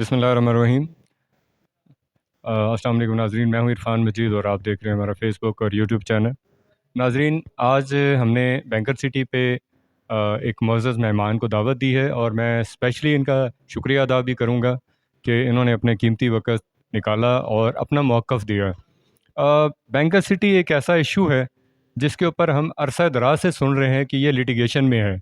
बिस्मिल्लाहिर्रहमानिर्रहीम। अस्सलाम वालेकुम नाज़रीन, मैं हूँ इरफ़ान मजीद और आप देख रहे हैं हमारा फ़ेसबुक और यूट्यूब चैनल। नाज़रीन, आज हमने बैंकर सिटी पे एक मुअज़्ज़ज़ मेहमान को दावत दी है और मैं स्पेशली इनका शुक्रिया अदा भी करूँगा कि इन्होंने अपने कीमती वक़्त निकाला और अपना मौक़िफ़ दिया। बैंकर सिटी एक ऐसा इशू है जिसके ऊपर हम अरसा दराज से सुन रहे हैं कि ये लिटिगेशन में है।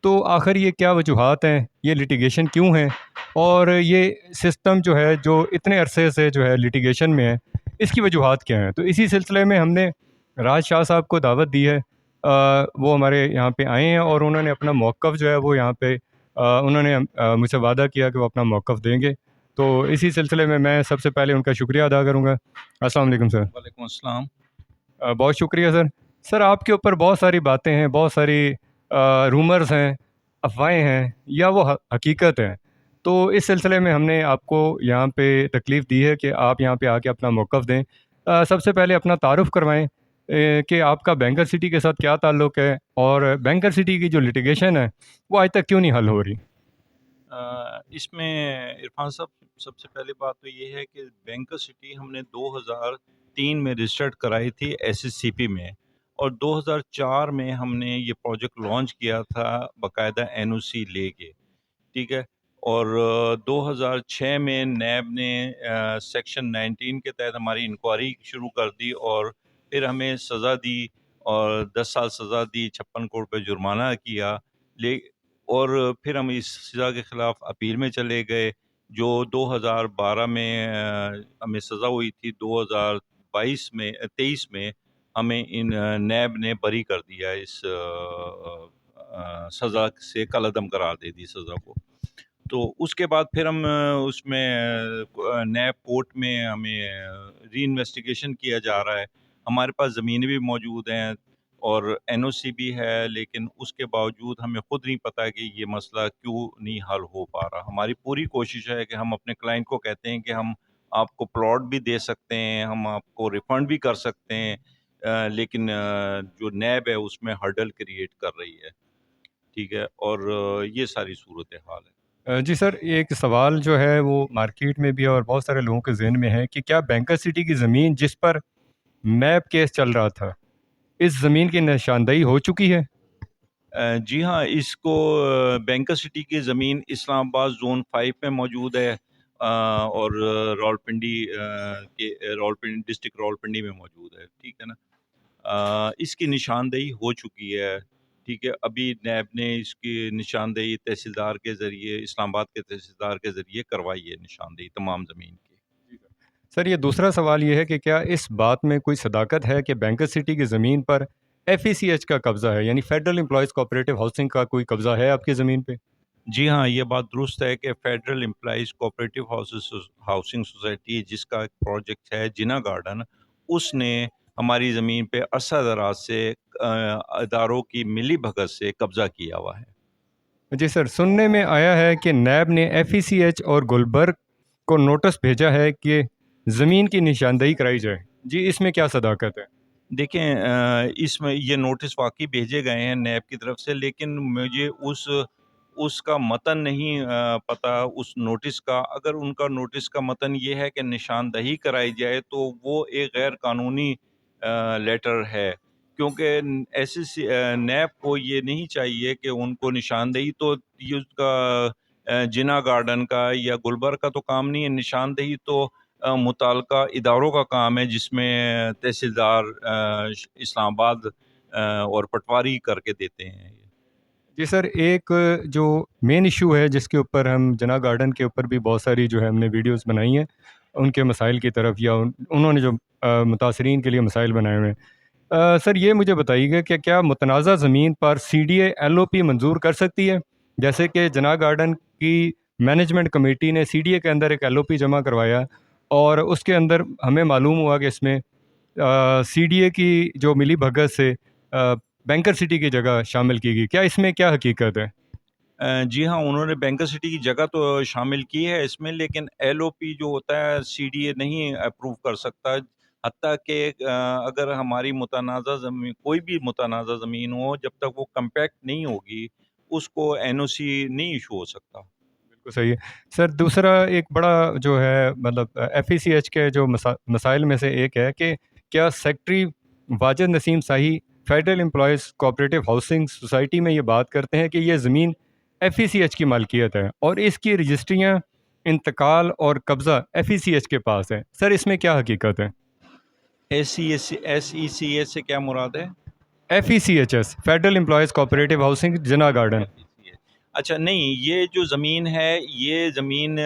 तो आखिर ये क्या वजूहात हैं, ये लिटिगेशन क्यों है और ये सिस्टम जो है जो इतने अरसे से जो है लिटिगेशन में है, इसकी वजूहात क्या हैं? तो इसी सिलसिले में हमने राज शाह साहब को दावत दी है। वो हमारे यहाँ पे आए हैं और उन्होंने अपना मौक़िफ़ जो है वो यहाँ पे उन्होंने मुझसे वादा किया कि वो अपना मौक़िफ़ देंगे। तो इसी सिलसिले में मैं सबसे पहले उनका शुक्रिया अदा करूँगा। अस्सलाम वालेकुम सर। वालेकुम अस्सलाम। बहुत शुक्रिया सर। सर, आपके ऊपर बहुत सारी बातें हैं, बहुत सारी रूमर्स हैं, अफ़वाहें हैं या वो हकीकत है। तो इस सिलसिले में हमने आपको यहाँ पे तकलीफ़ दी है कि आप यहाँ पे आके अपना मौक़िफ़ दें। सबसे पहले अपना तारुफ़ करवाएँ कि आपका बैंकर सिटी के साथ क्या ताल्लुक़ है और बैंकर सिटी की जो लिटिगेशन है, वो आज तक क्यों नहीं हल हो रही? इसमें इरफान साहब, सबसे पहली बात तो ये है कि बैंकर सिटी हमने 2003 में रजिस्टर्ड कराई थी एसएससीपी में, और 2004 में हमने ये प्रोजेक्ट लॉन्च किया था बाकायदा एनओसी लेके, ठीक है। और 2006 में नैब ने सेक्शन 19 के तहत हमारी इंक्वायरी शुरू कर दी और फिर हमें सज़ा दी और 10 साल सज़ा दी, 56 करोड़ रुपये जुर्माना किया। ले और फिर हम इस सज़ा के ख़िलाफ़ अपील में चले गए, जो 2012 में हमें सज़ा हुई थी। 23 में हमें इन नैब ने बरी कर दिया, इस सज़ा से कलअदम करार दे दी सज़ा को। तो उसके बाद फिर हम उसमें नैब कोर्ट में हमें री इन्वेस्टिगेशन किया जा रहा है। हमारे पास ज़मीनें भी मौजूद हैं और एनओसी भी है, लेकिन उसके बावजूद हमें खुद नहीं पता कि ये मसला क्यों नहीं हल हो पा रहा। हमारी पूरी कोशिश है कि हम अपने क्लाइंट को कहते हैं कि हम आपको प्लॉट भी दे सकते हैं, हम आपको रिफंड भी कर सकते हैं, लेकिन जो नैब है उसमें हर्डल क्रिएट कर रही है, ठीक है। और ये सारी सूरत हाल है। जी सर, एक सवाल जो है वो मार्केट में भी है और बहुत सारे लोगों के ज़हन में है कि क्या बैंकर सिटी की ज़मीन जिस पर मैप केस चल रहा था, इस ज़मीन की निशानदेही हो चुकी है? जी हाँ, इसको बैंकर सिटी की ज़मीन इस्लामाबाद ज़ोन 5 में मौजूद है, और रावलपिंडी डिस्ट्रिक्ट रावलपिंडी में मौजूद है, ठीक है ना। इसकी निशानदेही हो चुकी है, ठीक है। अभी नैब ने इसकी निशानदेही तहसीलदार के ज़रिए, इस्लामाबाद के तहसीलदार के ज़रिए करवाई है, निशानदेही तमाम ज़मीन की। सर, ये दूसरा सवाल ये है कि क्या इस बात में कोई सदाकत है कि बैंकर सिटी की ज़मीन पर एफईसीएच का कब्ज़ा है, यानी फेडरल एम्प्लॉयज़ कोऑपरेटिव हाउसिंग का कोई कब्ज़ा है आपकी ज़मीन पे? जी हाँ, ये बात दुरुस्त है कि federal employees cooperative housing society, जिसका एक प्रोजेक्ट है जिना गार्डन, उसने हमारी ज़मीन पे अरसा दराज से इदारों की मिली भगत से कब्ज़ा किया हुआ है। जी सर, सुनने में आया है कि नैब ने एफईसीएच और गुलबर्ग को नोटिस भेजा है कि ज़मीन की निशानदेही कराई जाए। जी, इसमें क्या सदाकत है? देखें, इसमें ये नोटिस वाक़ई भेजे गए हैं नैब की तरफ से, लेकिन मुझे उसका मतन नहीं पता उस नोटिस का। अगर उनका नोटिस का मतन ये है कि निशानदही कराई जाए, तो वो एक गैर कानूनी लेटर है, क्योंकि नैब को ये नहीं चाहिए कि उनको निशानदही, तो ये उसका जिना गार्डन का या गुलबर्ग का तो काम नहीं है। निशानदही तो मुताल्लिका इदारों का काम है, जिसमें तहसीलदार इस्लामाबाद और पटवारी करके देते हैं। जी सर, एक जो मेन इशू है जिसके ऊपर हम जना गार्डन के ऊपर भी बहुत सारी जो है हमने वीडियोस बनाई हैं, उनके मसाइल की तरफ या उन्होंने जो मुतासरीन के लिए मसाइल बनाए हुए हैं। सर, ये मुझे बताइएगा कि क्या मुतनाज़ा ज़मीन पर सीडीए एलओपी मंजूर कर सकती है? जैसे कि जना गार्डन की मैनेजमेंट कमेटी ने सीडीए के अंदर एक एलओपी जमा करवाया और उसके अंदर हमें मालूम हुआ कि इसमें सीडीए की जो मिली भगत से बैंकर सिटी की जगह शामिल की गई। क्या इसमें क्या हकीकत है? जी हाँ, उन्होंने बैंकर सिटी की जगह तो शामिल की है इसमें, लेकिन एलओपी जो होता है सीडीए नहीं अप्रूव कर सकता। हत्ता कि अगर हमारी मुतनाज़ा ज़मीन, कोई भी मुतनाज़ा ज़मीन हो, जब तक वो कम्पैक्ट नहीं होगी, उसको एनओसी नहीं इशू हो सकता। صحیح ہے سر. دوسرا ایک بڑا جو ہے مطلب ایف ای سی ایچ کے جو مسائل میں سے ایک ہے کہ کیا سیکٹری واجد نسیم شاہی federal employees cooperative housing society میں یہ بات کرتے ہیں کہ یہ زمین ایف ای سی ایچ کی مالکیت ہے اور اس کی رجسٹریاں انتقال اور قبضہ ایف ای سی ایچ کے پاس ہے. سر اس میں کیا حقیقت ہے؟ SECS سے کیا مراد ہے؟ F E C H S federal employees cooperative housing Jinnah garden. اچھا نہیں، یہ جو زمین ہے، یہ زمین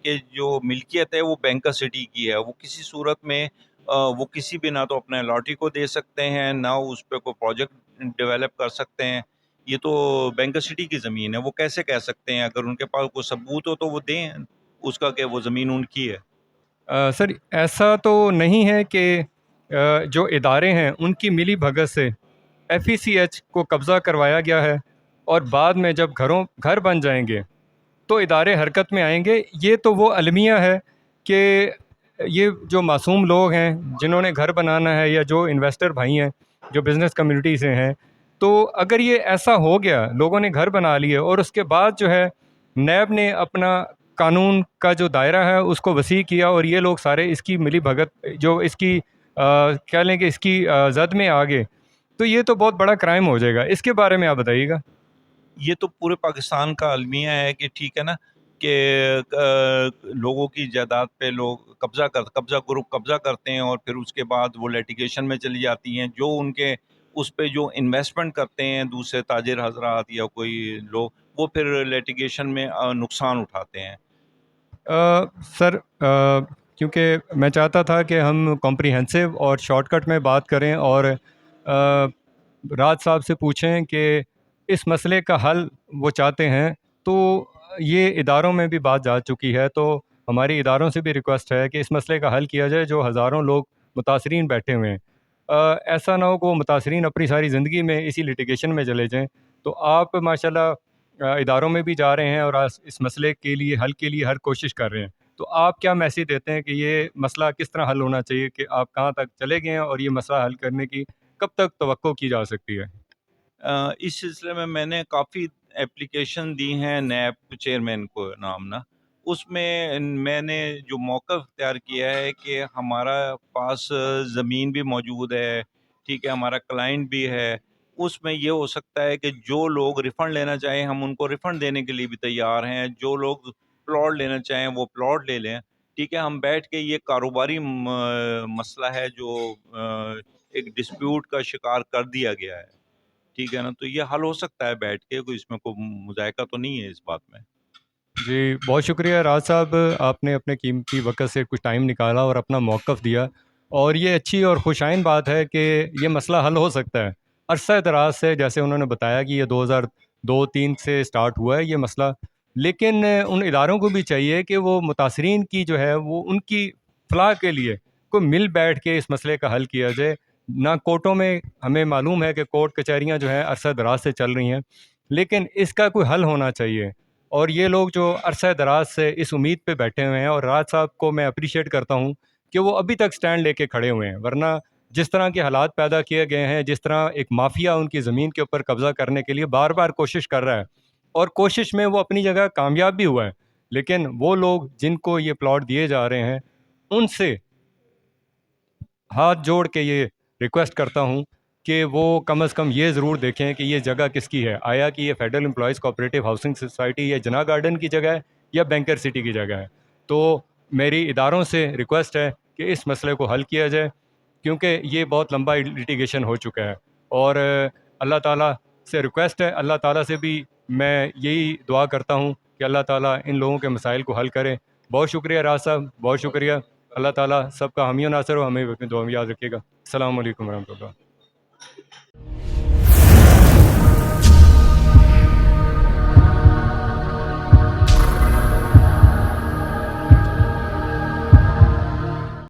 کے جو ملکیت ہے وہ بینکر سٹی کی ہے. وہ کسی صورت میں وہ کسی بھی نہ تو اپنے الاٹی کو دے سکتے ہیں، نہ اس پہ کوئی پروجیکٹ ڈیولپ کر سکتے ہیں. یہ تو بینکر سٹی کی زمین ہے. وہ کیسے کہہ سکتے ہیں؟ اگر ان کے پاس کوئی ثبوت ہو تو وہ دیں اس کا کہ وہ زمین ان کی ہے. سر ایسا تو نہیں ہے کہ جو ادارے ہیں ان کی ملی بھگت سے ایف ای سی ایچ کو قبضہ کروایا گیا ہے اور بعد میں جب گھر بن جائیں گے تو ادارے حرکت میں آئیں گے. یہ تو وہ المیہ ہے کہ یہ جو معصوم لوگ ہیں جنہوں نے گھر بنانا ہے یا جو انویسٹر بھائی ہیں جو بزنس کمیونٹی سے ہیں، تو اگر یہ ایسا ہو گیا، لوگوں نے گھر بنا لیے اور اس کے بعد جو ہے نیب نے اپنا قانون کا جو دائرہ ہے اس کو وسیع کیا اور یہ لوگ سارے اس کی ملی بھگت جو اس کی کہہ لیں کہ اس کی زد میں آ گئے، تو یہ تو بہت بڑا کرائم ہو جائے گا. اس کے بارے میں آپ بتائیے گا. یہ تو پورے پاکستان کا المیہ ہے کہ ٹھیک ہے نا، کہ لوگوں کی جائیداد پہ لوگ قبضہ گروپ قبضہ کرتے ہیں اور پھر اس کے بعد وہ لیٹیگیشن میں چلی جاتی ہیں. جو ان کے اس پہ جو انویسٹمنٹ کرتے ہیں دوسرے تاجر حضرات یا کوئی لوگ، وہ پھر لیٹیگیشن میں نقصان اٹھاتے ہیں. سر کیونکہ میں چاہتا تھا کہ ہم کمپریہنسو اور شارٹ کٹ میں بات کریں اور راج صاحب سے پوچھیں کہ اس مسئلے کا حل وہ چاہتے ہیں، تو یہ اداروں میں بھی بات جا چکی ہے، تو ہماری اداروں سے بھی ریکویسٹ ہے کہ اس مسئلے کا حل کیا جائے جو ہزاروں لوگ متاثرین بیٹھے ہوئے ہیں. ایسا نہ ہو کہ وہ متاثرین اپنی ساری زندگی میں اسی لیٹیگیشن میں چلے جائیں. تو آپ ماشاءاللہ اداروں میں بھی جا رہے ہیں اور اس مسئلے کے لیے حل کے لیے ہر کوشش کر رہے ہیں، تو آپ کیا میسیج دیتے ہیں کہ یہ مسئلہ کس طرح حل ہونا چاہیے، کہ آپ کہاں تک چلے گئے ہیں اور یہ مسئلہ حل کرنے کی کب تک توقع کی جا سکتی ہے؟ اس سلسلے میں نے کافی اپلیکیشن دی ہیں نیب چیئرمین کو نامنا. اس میں میں نے جو موقف اختیار کیا ہے کہ ہمارا پاس زمین بھی موجود ہے، ٹھیک ہے، ہمارا کلائنٹ بھی ہے. اس میں یہ ہو سکتا ہے کہ جو لوگ ریفنڈ لینا چاہیں ہم ان کو ریفنڈ دینے کے لیے بھی تیار ہیں. جو لوگ پلاٹ لینا چاہیں وہ پلاٹ لے لیں. ٹھیک ہے، ہم بیٹھ کے یہ کاروباری مسئلہ ہے جو ایک ڈسپیوٹ کا شکار کر دیا گیا ہے، ٹھیک ہے نا، تو یہ حل ہو سکتا ہے بیٹھ کے. کوئی اس میں کوئی مذائقہ تو نہیں ہے اس بات میں. جی بہت شکریہ راج صاحب، آپ نے اپنے قیمتی وقت سے کچھ ٹائم نکالا اور اپنا موقف دیا، اور یہ اچھی اور خوشائن بات ہے کہ یہ مسئلہ حل ہو سکتا ہے. عرصہ دراز سے جیسے انہوں نے بتایا کہ یہ 2002-03 سے سٹارٹ ہوا ہے یہ مسئلہ، لیکن ان اداروں کو بھی چاہیے کہ وہ متاثرین کی جو ہے وہ ان کی فلاح کے لیے کوئی مل بیٹھ کے اس مسئلے کا حل کیا جائے. نہ کورٹوں میں، ہمیں معلوم ہے کہ کورٹ کچہریاں جو ہیں عرصہ دراز سے چل رہی ہیں، لیکن اس کا کوئی حل ہونا چاہیے. اور یہ لوگ جو عرصہ دراز سے اس امید پہ بیٹھے ہوئے ہیں، اور راج صاحب کو میں اپریشیٹ کرتا ہوں کہ وہ ابھی تک سٹینڈ لے کے کھڑے ہوئے ہیں، ورنہ جس طرح کے حالات پیدا کیے گئے ہیں، جس طرح ایک مافیا ان کی زمین کے اوپر قبضہ کرنے کے لیے بار بار کوشش کر رہا ہے، اور کوشش میں وہ اپنی جگہ کامیاب بھی ہوا ہے، لیکن وہ لوگ جن کو یہ پلاٹ دیے جا رہے ہیں ان سے ہاتھ جوڑ کے یہ ریکویسٹ کرتا ہوں کہ وہ کم از کم یہ ضرور دیکھیں کہ یہ جگہ کس کی ہے. آیا کہ یہ federal employees cooperative housing society یا جنا گارڈن کی جگہ ہے یا بینکر سٹی کی جگہ ہے. تو میری اداروں سے ریکویسٹ ہے کہ اس مسئلے کو حل کیا جائے، کیونکہ یہ بہت لمبا لیٹیگیشن ہو چکا ہے. اور اللہ تعالیٰ سے ریکویسٹ ہے، اللہ تعالیٰ سے بھی میں یہی دعا کرتا ہوں کہ اللہ تعالیٰ ان لوگوں کے مسائل کو حل کرے. بہت شکریہ راز صاحب، بہت شکریہ. اللہ تعالیٰ سب کا حامی و ناصر ہو، ہمیں اپنی دعا میں یاد رکھیے گا. السلام علیکم ورحمۃ اللہ.